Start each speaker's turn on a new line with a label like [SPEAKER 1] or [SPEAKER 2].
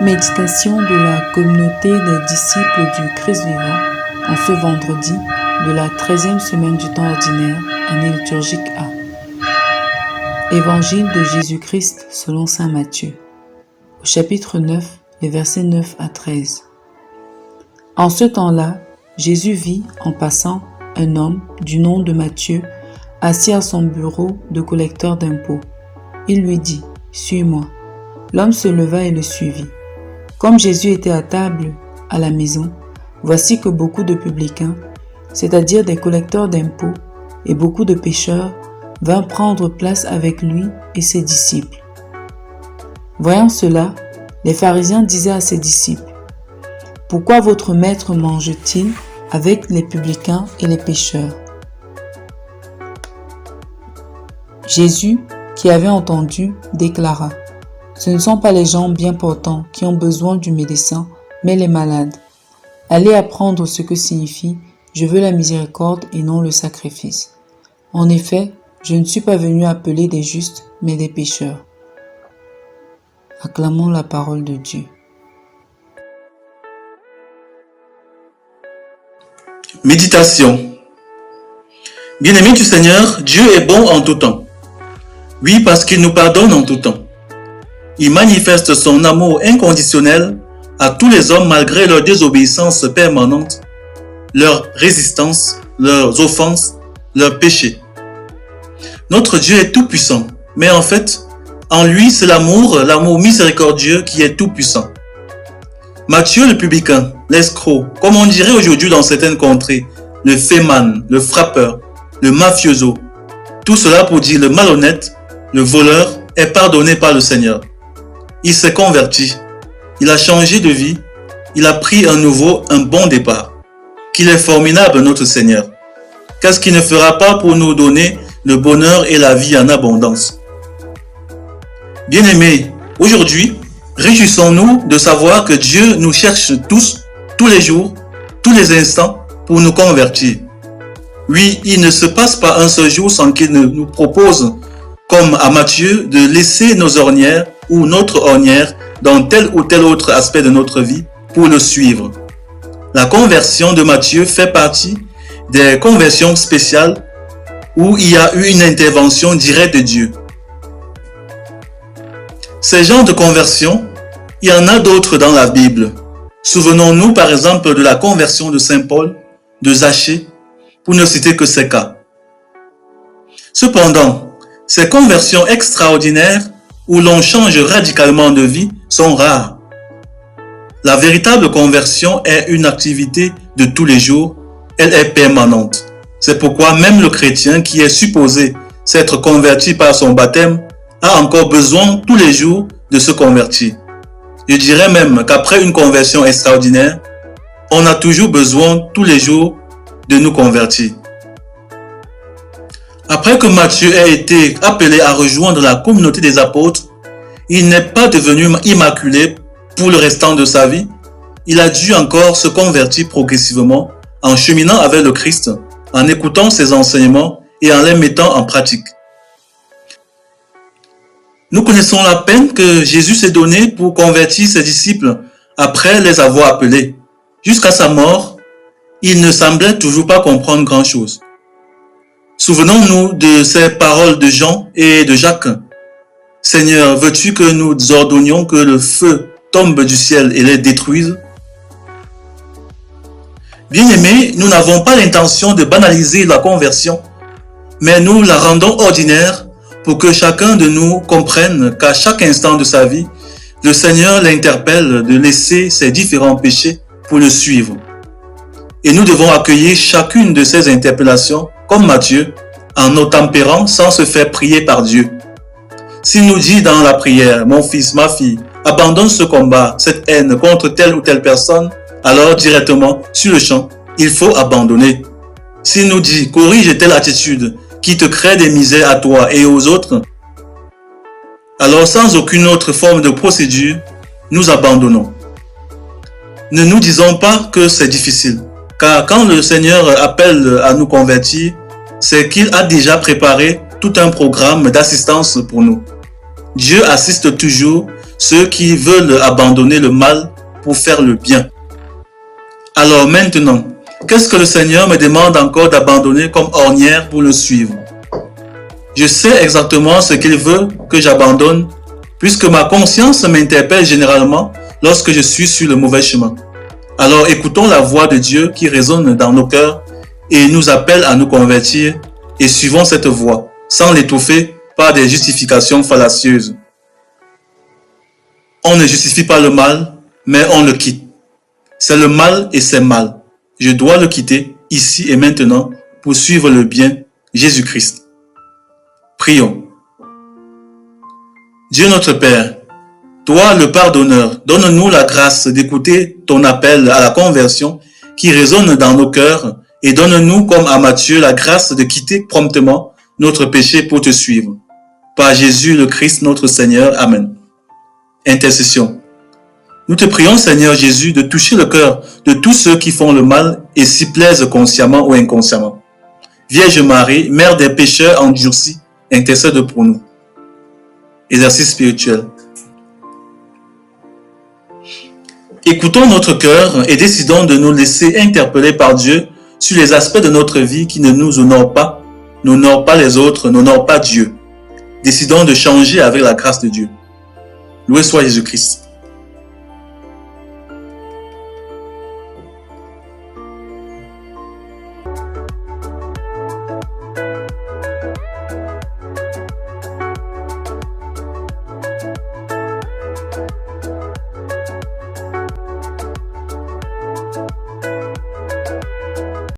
[SPEAKER 1] Méditation de la communauté des disciples du Christ vivant en ce vendredi de la 13e semaine du temps ordinaire, année liturgique A. Évangile de Jésus-Christ selon saint Matthieu. Au chapitre 9, les versets 9 à 13. En ce temps-là, Jésus vit en passant un homme du nom de Matthieu assis à son bureau de collecteur d'impôts. Il lui dit : « Suis-moi. » L'homme se leva et le suivit. Comme Jésus était à table à la maison, voici que beaucoup de publicains, c'est-à-dire des collecteurs d'impôts et beaucoup de pécheurs, vinrent prendre place avec lui et ses disciples. Voyant cela, les pharisiens disaient à ses disciples : « Pourquoi votre maître mange-t-il avec les publicains et les pécheurs ?» Jésus, qui avait entendu, déclara : « Ce ne sont pas les gens bien portants qui ont besoin du médecin, mais les malades. Allez apprendre ce que signifie « Je veux la miséricorde et non le sacrifice ». En effet, je ne suis pas venu appeler des justes, mais des pécheurs. » Acclamons la parole de Dieu.
[SPEAKER 2] Méditation. Bien-aimés du Seigneur, Dieu est bon en tout temps. Oui, parce qu'il nous pardonne en tout temps. Il manifeste son amour inconditionnel à tous les hommes malgré leur désobéissance permanente, leur résistance, leurs offenses, leurs péchés. Notre Dieu est tout-puissant, mais en fait, en lui, c'est l'amour miséricordieux qui est tout-puissant. Matthieu le publicain, l'escroc, comme on dirait aujourd'hui dans certaines contrées, le féman, le frappeur, le mafioso, tout cela pour dire le malhonnête, le voleur, est pardonné par le Seigneur. Il s'est converti, il a changé de vie, il a pris un bon départ. Qu'il est formidable notre Seigneur. Qu'est-ce qu'il ne fera pas pour nous donner le bonheur et la vie en abondance? Bien-aimés, aujourd'hui, réjouissons-nous de savoir que Dieu nous cherche tous les jours, tous les instants, pour nous convertir. Oui, il ne se passe pas un seul jour sans qu'il ne nous propose, comme à Matthieu, de laisser nos ornières ou notre ornière dans tel ou tel autre aspect de notre vie pour le suivre. La conversion de Matthieu fait partie des conversions spéciales où il y a eu une intervention directe de Dieu. Ces genres de conversion, il y en a d'autres dans la Bible. Souvenons-nous par exemple de la conversion de Saint Paul, de Zachée, pour ne citer que ces cas. Cependant, ces conversions extraordinaires où l'on change radicalement de vie sont rares. La véritable conversion est une activité de tous les jours, elle est permanente. C'est pourquoi même le chrétien qui est supposé s'être converti par son baptême a encore besoin tous les jours de se convertir. Je dirais même qu'après une conversion extraordinaire, on a toujours besoin tous les jours de nous convertir. Après que Matthieu ait été appelé à rejoindre la communauté des apôtres, il n'est pas devenu immaculé pour le restant de sa vie. Il a dû encore se convertir progressivement en cheminant avec le Christ, en écoutant ses enseignements et en les mettant en pratique. Nous connaissons la peine que Jésus s'est donnée pour convertir ses disciples après les avoir appelés. Jusqu'à sa mort, il ne semblait toujours pas comprendre grand-chose. Souvenons-nous de ces paroles de Jean et de Jacques. « Seigneur, veux-tu que nous ordonnions que le feu tombe du ciel et les détruise ?» Bien-aimés, nous n'avons pas l'intention de banaliser la conversion, mais nous la rendons ordinaire pour que chacun de nous comprenne qu'à chaque instant de sa vie, le Seigneur l'interpelle de laisser ses différents péchés pour le suivre. Et nous devons accueillir chacune de ces interpellations comme Matthieu, en nous tempérant sans se faire prier par Dieu. S'il nous dit dans la prière, « Mon fils, ma fille, abandonne ce combat, cette haine contre telle ou telle personne », alors directement, sur le champ, il faut abandonner. S'il nous dit « Corrige telle attitude qui te crée des misères à toi et aux autres », alors sans aucune autre forme de procédure, nous abandonnons. Ne nous disons pas que c'est difficile. Car quand le Seigneur appelle à nous convertir, c'est qu'il a déjà préparé tout un programme d'assistance pour nous. Dieu assiste toujours ceux qui veulent abandonner le mal pour faire le bien. Alors maintenant, qu'est-ce que le Seigneur me demande encore d'abandonner comme ornière pour le suivre? Je sais exactement ce qu'il veut que j'abandonne, puisque ma conscience m'interpelle généralement lorsque je suis sur le mauvais chemin. Alors écoutons la voix de Dieu qui résonne dans nos cœurs et nous appelle à nous convertir, et suivons cette voie, sans l'étouffer par des justifications fallacieuses. On ne justifie pas le mal, mais on le quitte. C'est le mal et c'est mal. Je dois le quitter, ici et maintenant, pour suivre le bien, Jésus-Christ. Prions. Dieu notre Père, toi le pardonneur, donne-nous la grâce d'écouter ton appel à la conversion qui résonne dans nos cœurs et donne-nous comme à Matthieu la grâce de quitter promptement notre péché pour te suivre. Par Jésus le Christ notre Seigneur. Amen. Intercession. Nous te prions Seigneur Jésus de toucher le cœur de tous ceux qui font le mal et s'y plaisent consciemment ou inconsciemment. Vierge Marie, Mère des pécheurs endurcis, intercède pour nous. Exercice spirituel. Écoutons notre cœur et décidons de nous laisser interpeller par Dieu sur les aspects de notre vie qui ne nous honorent pas les autres, n'honorent pas Dieu. Décidons de changer avec la grâce de Dieu. Loué soit Jésus-Christ.